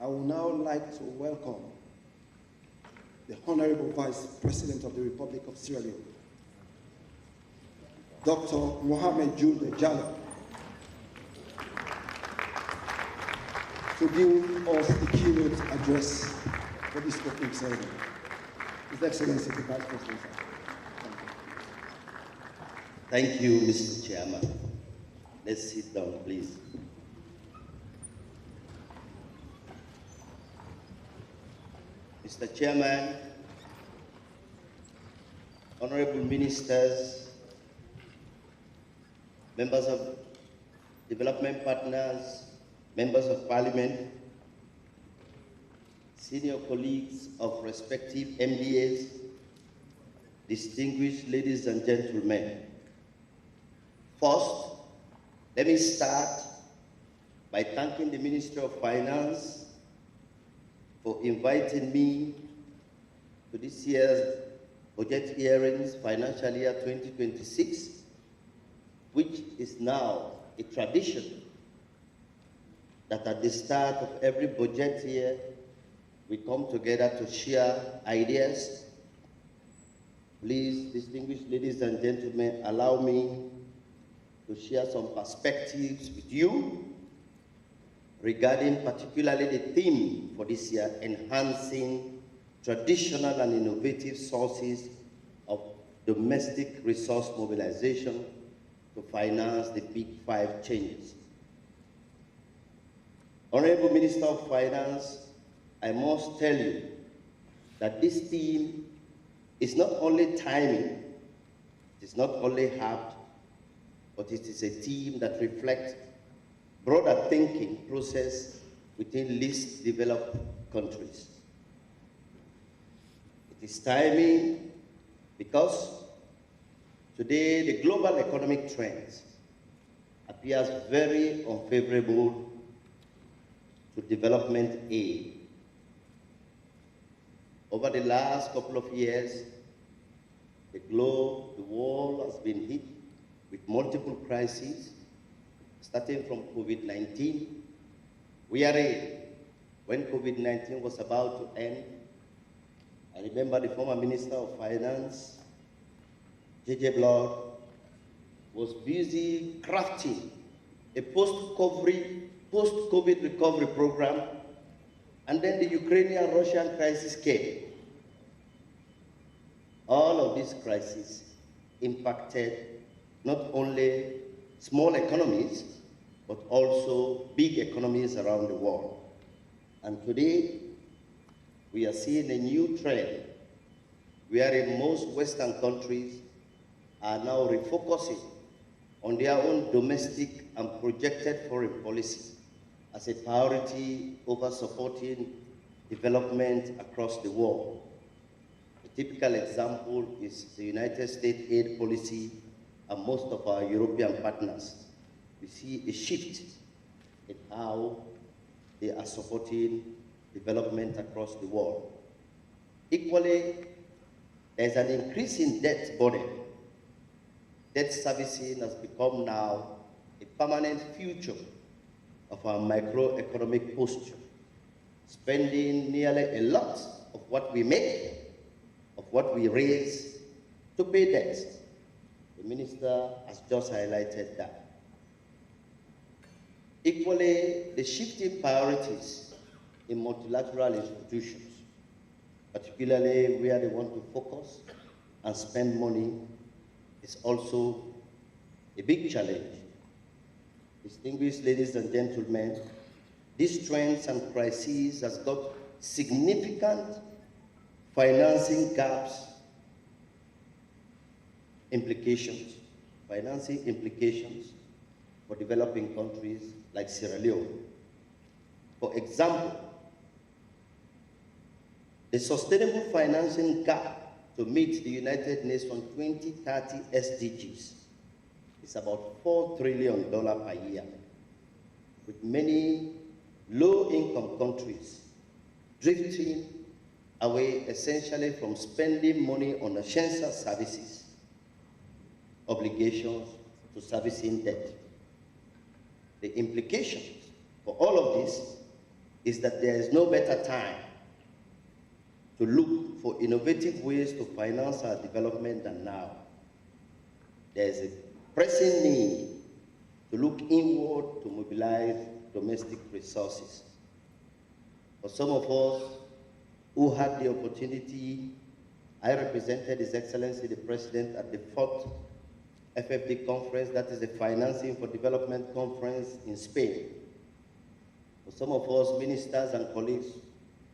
I would now like to welcome the Honorable Vice President of the Republic of Sierra Leone, Dr. Mohamed Juldeh Jalloh, to give us the keynote address for this opening ceremony. His Excellency, the Vice President. Thank you, Mr. Chairman. Let's sit down, please. Mr. Chairman, honorable ministers, members of development partners, members of parliament, senior colleagues of respective MDAs, distinguished ladies and gentlemen. First, let me start by thanking the Ministry of Finance for inviting me to this year's budget hearings, financial year 2026, which is now a tradition that at the start of every budget year, we come together to share ideas. Please, distinguished ladies and gentlemen, allow me to share some perspectives with you regarding particularly the theme for this year, enhancing traditional and innovative sources of domestic resource mobilization to finance the Big Five changes. Honorable Minister of Finance, I must tell you that this theme is not only timing, it is not only apt, but it is a theme that reflects broader thinking process within least developed countries. It is timing because today the global economic trends appears very unfavorable to development aid. Over the last couple of years, the world has been hit with multiple crises, starting from COVID-19. We are in, when COVID-19 was about to end, I remember the former Minister of Finance, J.J. Blood, was busy crafting a post-COVID recovery program, and then the Ukrainian-Russian crisis came. All of these crises impacted not only small economies, but also big economies around the world. And today, we are seeing a new trend wherein most Western countries are now refocusing on their own domestic and projected foreign policy as a priority over supporting development across the world. A typical example is the United States aid policy and most of our European partners. We see a shift in how they are supporting development across the world. Equally, there's an increase in debt burden. Debt servicing has become now a permanent feature of our microeconomic posture, spending nearly a lot of what we make, of what we raise, to pay debts. The minister has just highlighted that. Equally, the shifting priorities in multilateral institutions, particularly where they want to focus and spend money, is also a big challenge. Distinguished ladies and gentlemen, these trends and crises has got significant financing gaps financing implications for developing countries like Sierra Leone. For example, the sustainable financing gap to meet the United Nations 2030 SDGs is about $4 trillion per year, with many low-income countries drifting away essentially from spending money on essential services, obligations to servicing debt. The implications for all of this is that there is no better time to look for innovative ways to finance our development than now. There is a pressing need to look inward to mobilize domestic resources. For some of us who had the opportunity, I represented His Excellency the President at the 4th FFD conference, that is the Financing for Development Conference in Spain. For some of us ministers and colleagues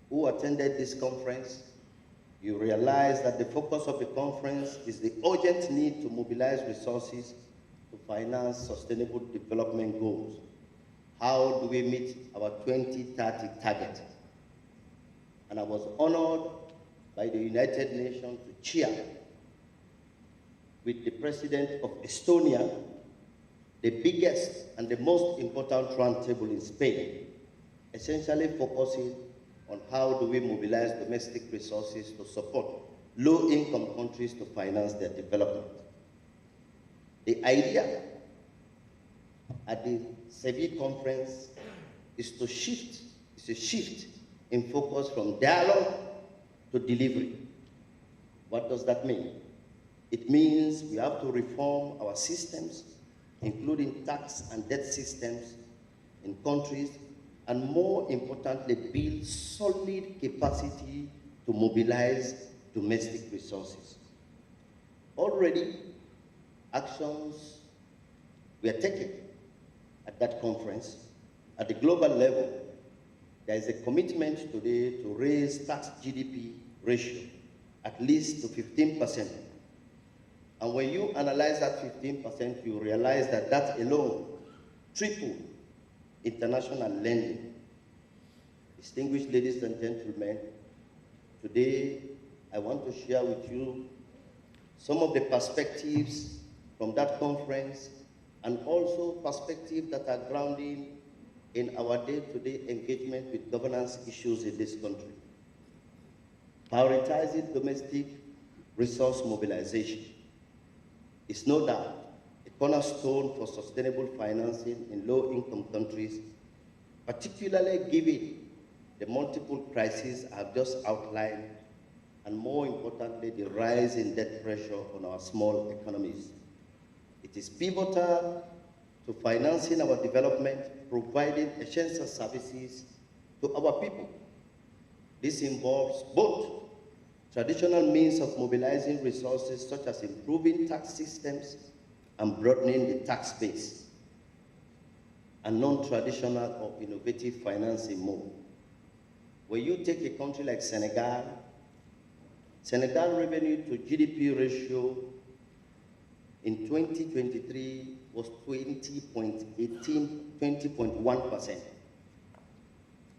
who attended this conference, you realize that the focus of the conference is the urgent need to mobilize resources to finance sustainable development goals. How do we meet our 2030 target? And I was honored by the United Nations to chair with the President of Estonia, the biggest and the most important roundtable in Spain, essentially focusing on how do we mobilize domestic resources to support low-income countries to finance their development. The idea at the Seville conference is a shift in focus from dialogue to delivery. What does that mean? It means we have to reform our systems, including tax and debt systems in countries, and more importantly, build solid capacity to mobilize domestic resources. Already, actions were taken at that conference. At the global level, there is a commitment today to raise tax GDP ratio at least to 15%. And when you analyze that 15%, you realize that that alone tripled international lending. Distinguished ladies and gentlemen, today I want to share with you some of the perspectives from that conference, and also perspectives that are grounding in our day-to-day engagement with governance issues in this country. Prioritizing domestic resource mobilization is no doubt a cornerstone for sustainable financing in low-income countries, particularly given the multiple crises I have just outlined, and more importantly, the rise in debt pressure on our small economies. It is pivotal to financing our development, providing essential services to our people. This involves both traditional means of mobilizing resources, such as improving tax systems and broadening the tax base, and non-traditional or innovative financing mode. When you take a country like Senegal, Senegal revenue to GDP ratio in 2023 was 20.1%.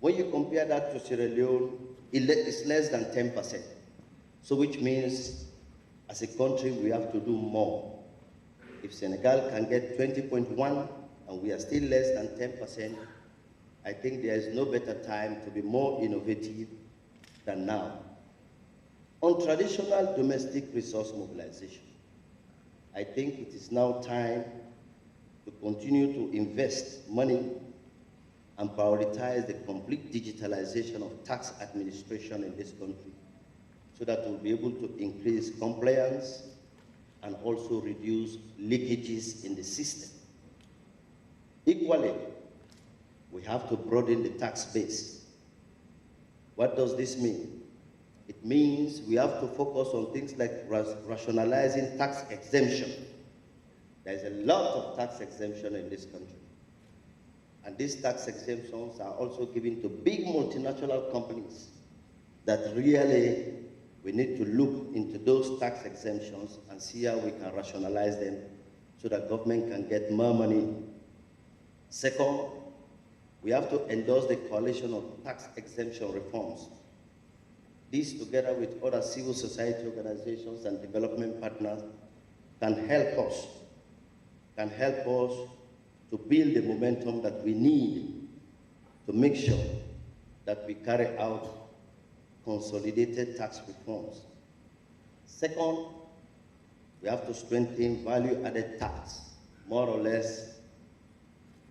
When you compare that to Sierra Leone, it's less than 10%. So which means, as a country, we have to do more. If Senegal can get 20.1 and we are still less than 10%, I think there is no better time to be more innovative than now. On traditional domestic resource mobilization, I think it is now time to continue to invest money and prioritize the complete digitalization of tax administration in this country, so that we'll be able to increase compliance and also reduce leakages in the system. Equally, we have to broaden the tax base. What does this mean? It means we have to focus on things like rationalizing tax exemption. There's a lot of tax exemption in this country. And these tax exemptions are also given to big multinational companies that really we need to look into those tax exemptions and see how we can rationalize them so that government can get more money. Second, we have to endorse the coalition of tax exemption reforms. This, together with other civil society organizations and development partners, can help us to build the momentum that we need to make sure that we carry out consolidated tax reforms. Second, we have to strengthen value-added tax, more or less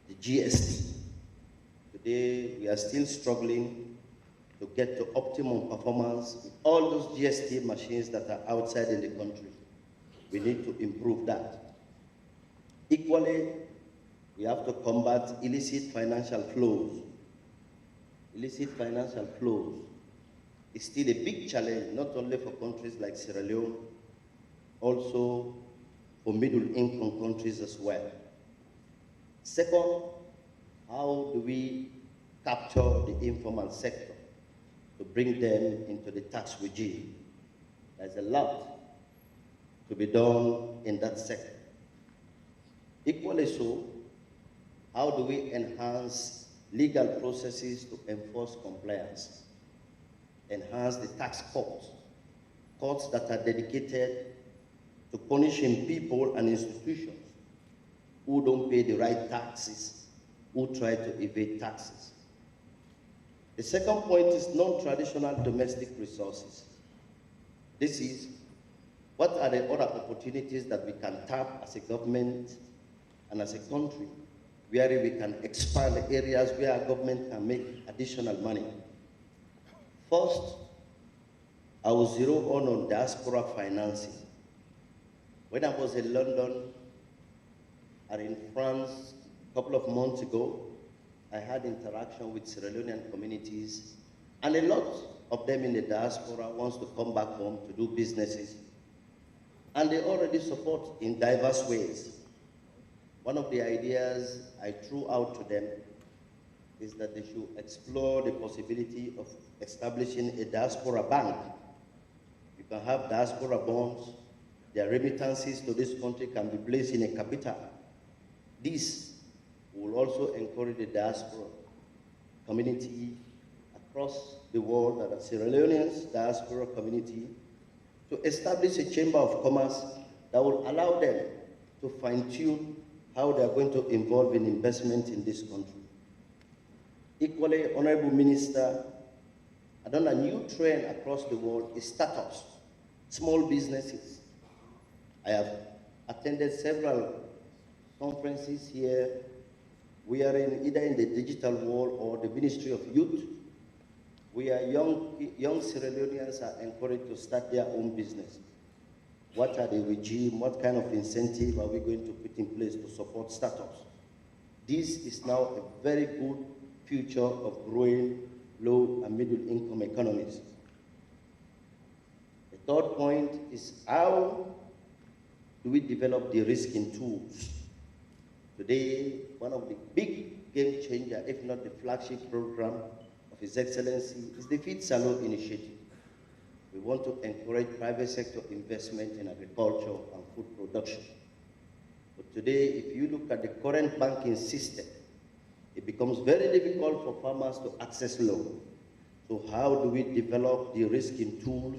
the GST, to Today, we are still struggling to get to optimum performance with all those GST machines that are outside in the country. We need to improve that. Equally, we have to combat illicit financial flows. Illicit financial flows is still a big challenge, not only for countries like Sierra Leone, also for middle-income countries as well. Second, how do we capture the informal sector to bring them into the tax regime? There's a lot to be done in that sector. Equally so, how do we enhance legal processes to enforce compliance? Enhance the tax courts, courts that are dedicated to punishing people and institutions who don't pay the right taxes, who try to evade taxes. The second point is non-traditional domestic resources. This is, what are the other opportunities that we can tap as a government and as a country, where we can expand the areas where our government can make additional money. First, I will zero on diaspora financing. When I was in London and in France a couple of months ago, I had interaction with Sierra Leonean communities, and a lot of them in the diaspora wants to come back home to do businesses. And they already support in diverse ways. One of the ideas I threw out to them is that they should explore the possibility of establishing a diaspora bank. You can have diaspora bonds, their remittances to this country can be placed in a capital. This will also encourage the diaspora community across the world, that are Sierra Leoneans, diaspora community, to establish a chamber of commerce that will allow them to fine-tune how they are going to involve in investment in this country. Equally, Honorable Minister, another new trend across the world is startups, small businesses. I have attended several conferences here. We are either in the digital world or the Ministry of Youth. We are young Sierra Leoneans are encouraged to start their own business. What are the regime, what kind of incentive are we going to put in place to support startups? This is now a very good future of growing low and middle income economies. The third point is, how do we develop de-risking tools? Today, one of the big game changer, if not the flagship program of His Excellency, is the Feed Jalloh initiative. We want to encourage private sector investment in agriculture and food production. But today, if you look at the current banking system, it becomes very difficult for farmers to access loan. So how do we develop the risking tools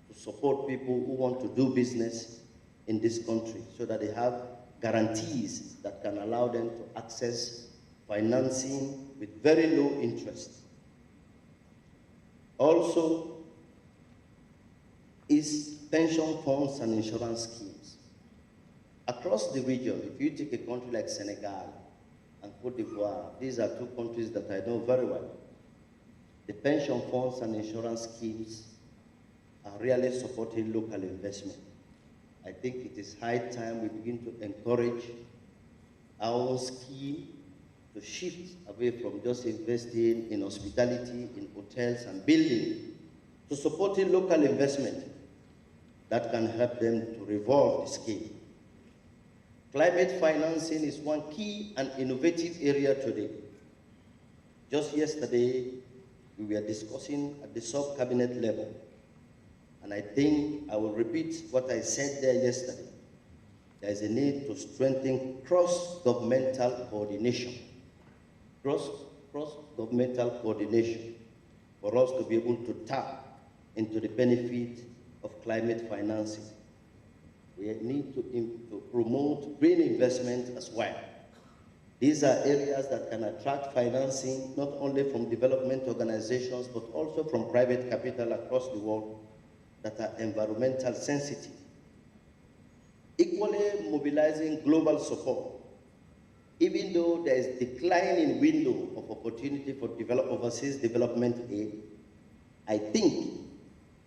to support people who want to do business in this country so that they have guarantees that can allow them to access financing with very low interest? Also, is pension funds and insurance schemes. Across the region, if you take a country like Senegal and Côte d'Ivoire, these are two countries that I know very well. The pension funds and insurance schemes are really supporting local investment. I think it is high time we begin to encourage our own scheme to shift away from just investing in hospitality, in hotels and building, to supporting local investment that can help them to revolve the scheme. Climate financing is one key and innovative area today. Just yesterday, we were discussing at the sub-cabinet level, and I think I will repeat what I said there yesterday. There is a need to strengthen cross-governmental coordination. Cross-governmental coordination for us to be able to tap into the benefit of climate financing. We need to promote green investment as well. These are areas that can attract financing not only from development organizations but also from private capital across the world that are environmental sensitive. Equally, mobilizing global support. Even though there is declining window of opportunity for overseas development aid, I think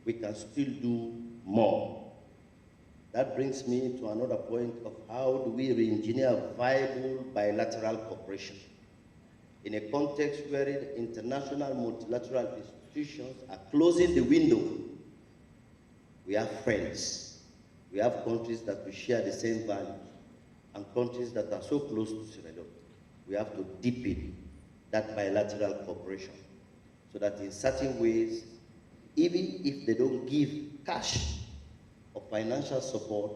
we can still do more. That brings me to another point of how do we re-engineer viable bilateral cooperation in a context wherein international multilateral institutions are closing the window. We have friends, we have countries that we share the same values, and countries that are so close to Sierra Leone. We have to deepen that bilateral cooperation so that in certain ways, even if they don't give cash or financial support,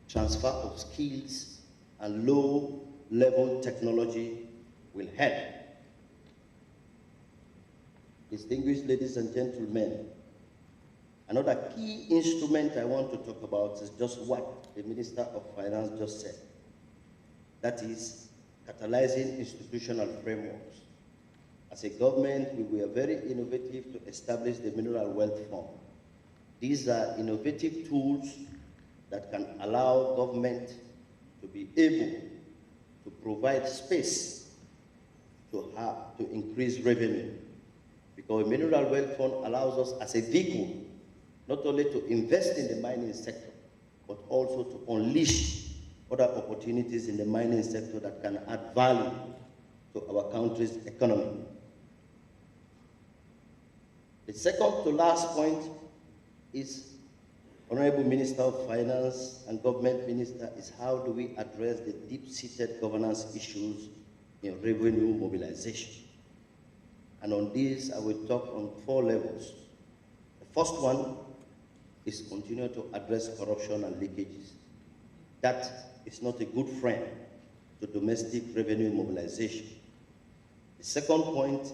transfer of skills and low-level technology will help. Distinguished ladies and gentlemen, another key instrument I want to talk about is just what the Minister of Finance just said. That is catalyzing institutional frameworks. As a government, we were very innovative to establish the Mineral Wealth Fund. These are innovative tools that can allow government to be able to provide space to increase revenue. Because a Mineral Wealth Fund allows us as a vehicle not only to invest in the mining sector, but also to unleash other opportunities in the mining sector that can add value to our country's economy. The second to last point is, Honorable Minister of Finance and Government Minister, is how do we address the deep-seated governance issues in revenue mobilization? And on this, I will talk on 4 levels. The first one is continue to address corruption and leakages. That is not a good friend to domestic revenue mobilization. The second point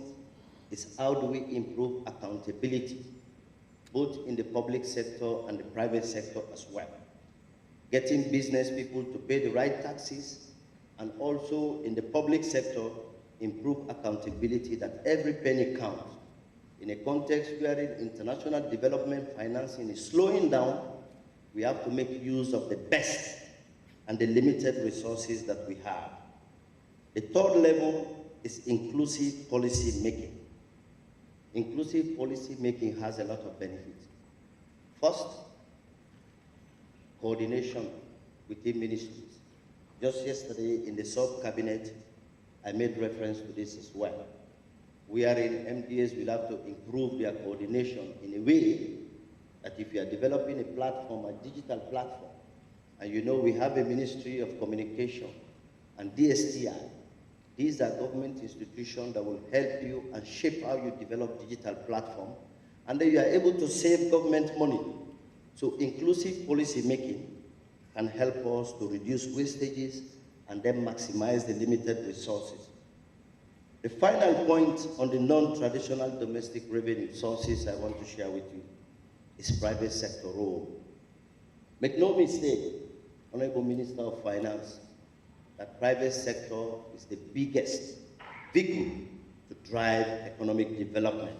is how do we improve accountability, both in the public sector and the private sector as well. Getting business people to pay the right taxes, and also in the public sector, improve accountability that every penny counts. In a context wherein international development financing is slowing down, we have to make use of the best and the limited resources that we have. The third level is inclusive policy making. Inclusive policy making has a lot of benefits. First, coordination within ministries. Just yesterday in the sub-cabinet, I made reference to this as well. We are in MDAs, we'll have to improve their coordination in a way that if you are developing a platform, a digital platform, and you know we have a Ministry of Communication and DSTI, these are government institutions that will help you and shape how you develop digital platform, and then you are able to save government money. So inclusive policy making can help us to reduce wastages and then maximize the limited resources. The final point on the non-traditional domestic revenue sources I want to share with you is private sector role. Make no mistake, Honorable Minister of Finance, that private sector is the biggest vehicle to drive economic development.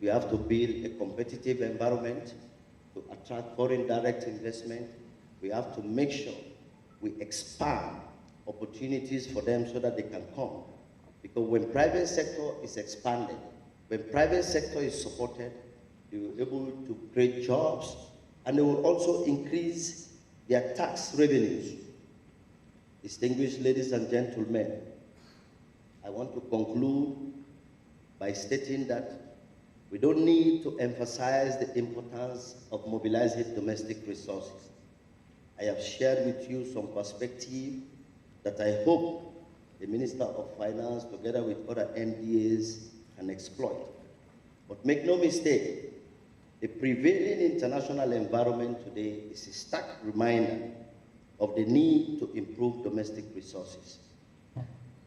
We have to build a competitive environment to attract foreign direct investment. We have to make sure we expand opportunities for them so that they can come. Because when private sector is expanded, when private sector is supported, they will be able to create jobs, and they will also increase their tax revenues. Distinguished ladies and gentlemen, I want to conclude by stating that we don't need to emphasize the importance of mobilizing domestic resources. I have shared with you some perspective that I hope the Minister of Finance, together with other MDAs, can exploit. But make no mistake, the prevailing international environment today is a stark reminder of the need to improve domestic resources.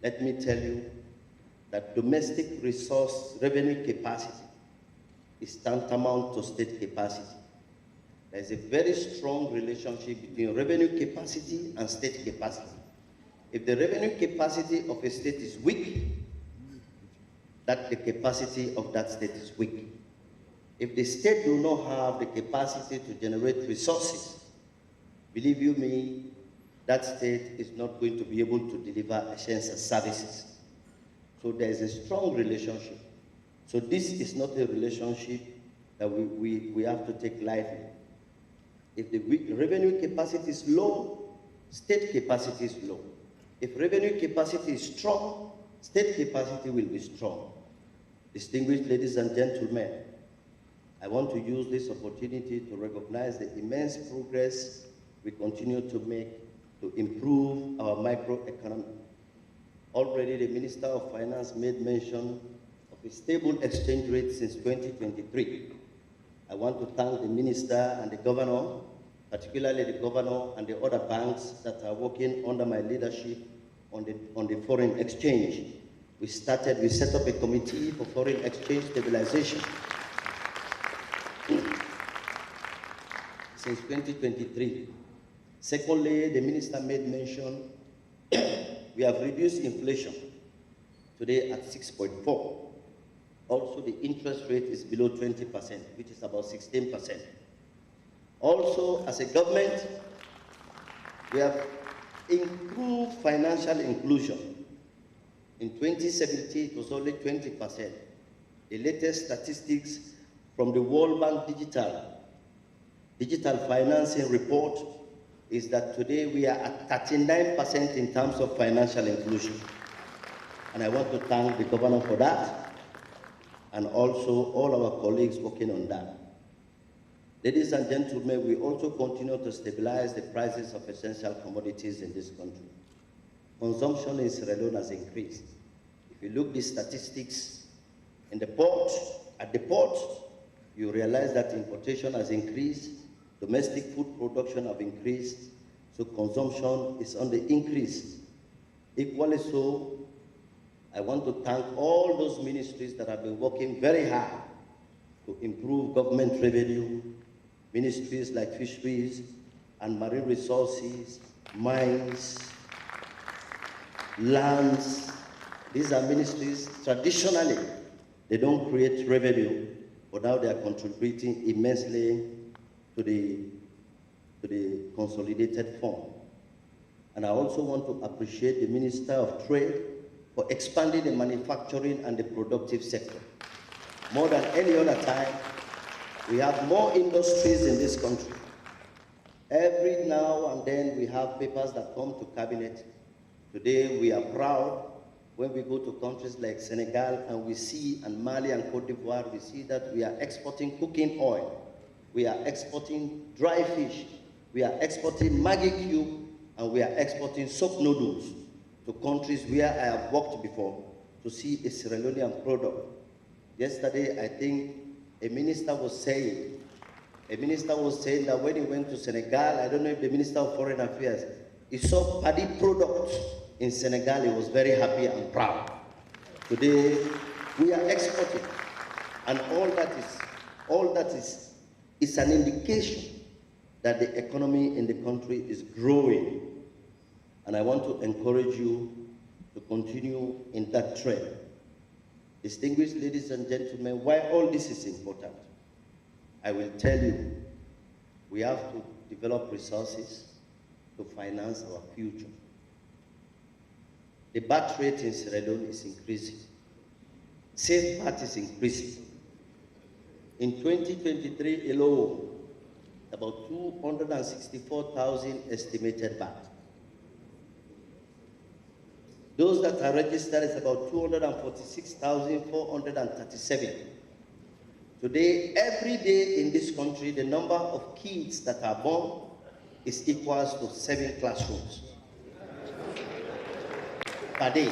Let me tell you that domestic resource revenue capacity is tantamount to state capacity. There is a very strong relationship between revenue capacity and state capacity. If the revenue capacity of a state is weak, that the capacity of that state is weak. If the state do not have the capacity to generate resources, believe you me, that state is not going to be able to deliver essential services. So there is a strong relationship. So this is not a relationship that we have to take lightly. If the revenue capacity is low, state capacity is low. If revenue capacity is strong, state capacity will be strong. Distinguished ladies and gentlemen, I want to use this opportunity to recognize the immense progress we continue to make to improve our microeconomy. Already the Minister of Finance made mention of a stable exchange rate since 2023. I want to thank the Minister and the Governor, particularly the Governor and the other banks that are working under my leadership on the foreign exchange. We set up a committee for foreign exchange stabilization since 2023. Secondly, the Minister made mention we have reduced inflation today at 6.4. Also, the interest rate is below 20%, which is about 16%. Also, as a government, we have improved financial inclusion. In 2017, it was only 20%. The latest statistics from the World Bank Digital Financing Report is that today we are at 39% in terms of financial inclusion. And I want to thank the Governor for that, and also all our colleagues working on that. Ladies and gentlemen, we also continue to stabilize the prices of essential commodities in this country. Consumption in Sierra Leone has increased. If you look at the statistics in the port, at the port, you realize that importation has increased, domestic food production have increased, so consumption is on the increase. Equally so, I want to thank all those ministries that have been working very hard to improve government revenue, ministries like fisheries and marine resources, mines, lands. These are ministries, traditionally, they don't create revenue, but now they are contributing immensely to the consolidated fund. And I also want to appreciate the Minister of Trade for expanding the manufacturing and the productive sector. More than any other time, we have more industries in this country. Every now and then we have papers that come to cabinet. Today we are proud when we go to countries like Senegal and we see, and Mali and Cote d'Ivoire, we see that we are exporting cooking oil. We are exporting dry fish. We are exporting Maggi cube, and we are exporting soap noodles to countries where I have worked before to see a Sierra Leonean product. Yesterday, I think a minister was saying that when he went to Senegal, I don't know if the Minister of Foreign Affairs, he saw paddy products in Senegal. He was very happy and proud. Today, we are exporting, and all that is an indication that the economy in the country is growing. And I want to encourage you to continue in that trend. Distinguished ladies and gentlemen, why all this is important, I will tell you, we have to develop resources to finance our future. The birth rate in Sierra Leone is increasing. Safe birth is increasing. In 2023 alone, about 264,000 estimated births. Those that are registered is about 246,437. Today, every day in this country, the number of kids that are born is equal to 7 classrooms per day.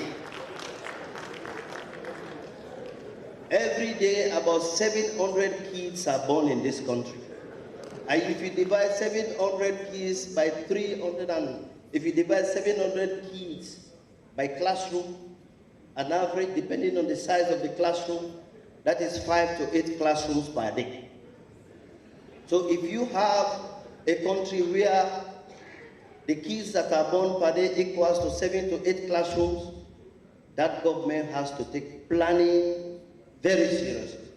Every day, about 700 kids are born in this country. And if you divide 700 kids by 300, and if you divide 700 kids by classroom, an average, depending on the size of the classroom, that is 5 to 8 classrooms per day. So if you have a country where the kids that are born per day equals to 7 to 8 classrooms, that government has to take planning very seriously.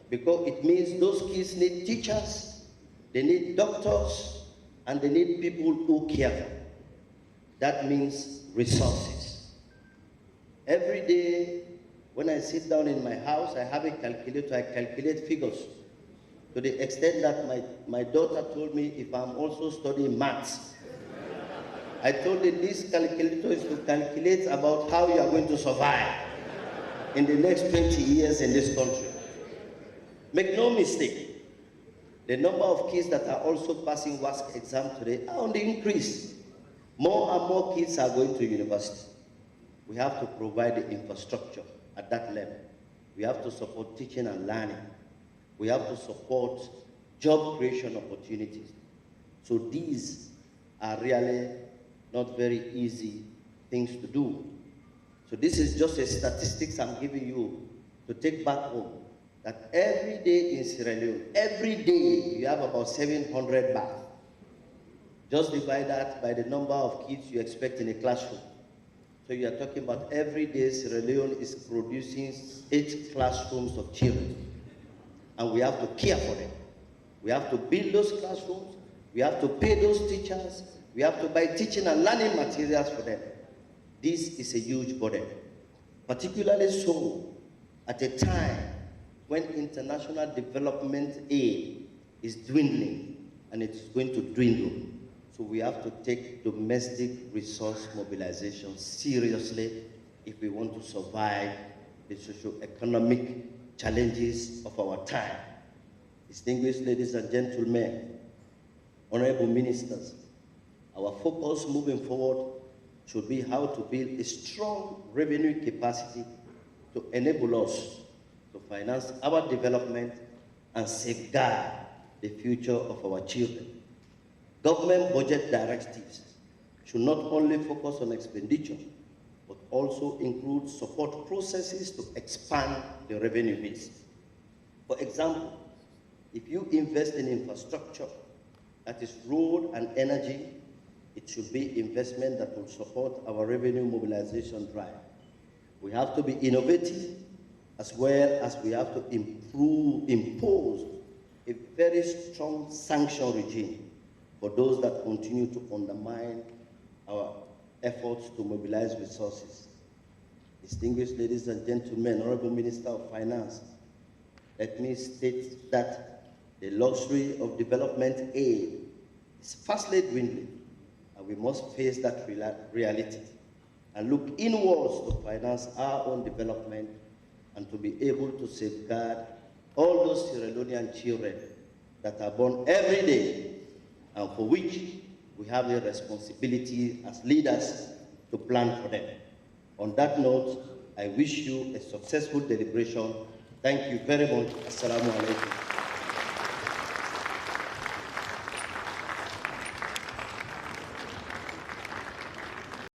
Because it means those kids need teachers, they need doctors, and they need people who care for them. That means resources. Every day, when I sit down in my house, I have a calculator, I calculate figures. To the extent that my daughter told me if I'm also studying maths. I told her this calculator is to calculate about how you are going to survive in the next 20 years in this country. Make no mistake, the number of kids that are also passing WASC exam today are on the increase. More and more kids are going to university. We have to provide the infrastructure at that level. We have to support teaching and learning. We have to support job creation opportunities. So these are really not very easy things to do. So this is just a statistics I'm giving you to take back home, that every day in Sierra Leone, every day you have about 700 baths. Just divide that by the number of kids you expect in a classroom. So you are talking about every day Sierra Leone is producing 8 classrooms of children. And we have to care for them. We have to build those classrooms. We have to pay those teachers. We have to buy teaching and learning materials for them. This is a huge burden, particularly so at a time when international development aid is dwindling and it's going to dwindle. So we have to take domestic resource mobilization seriously if we want to survive the socio-economic challenges of our time. Distinguished ladies and gentlemen, honorable ministers, our focus moving forward should be how to build a strong revenue capacity to enable us to finance our development and safeguard the future of our children. Government budget directives should not only focus on expenditure, but also include support processes to expand the revenue base. For example, if you invest in infrastructure, that is road and energy, it should be investment that will support our revenue mobilization drive. We have to be innovative, as well as we have to impose a very strong sanction regime for those that continue to undermine our efforts to mobilize resources. Distinguished ladies and gentlemen, Honorable Minister of Finance, let me state that the luxury of development aid is fastly dwindling, and we must face that reality and look inwards to finance our own development and to be able to safeguard all those Sierra Leonean children that are born every day and for which we have a responsibility as leaders to plan for them. On that note, I wish you a successful deliberation. Thank you very much. Assalamu alaikum.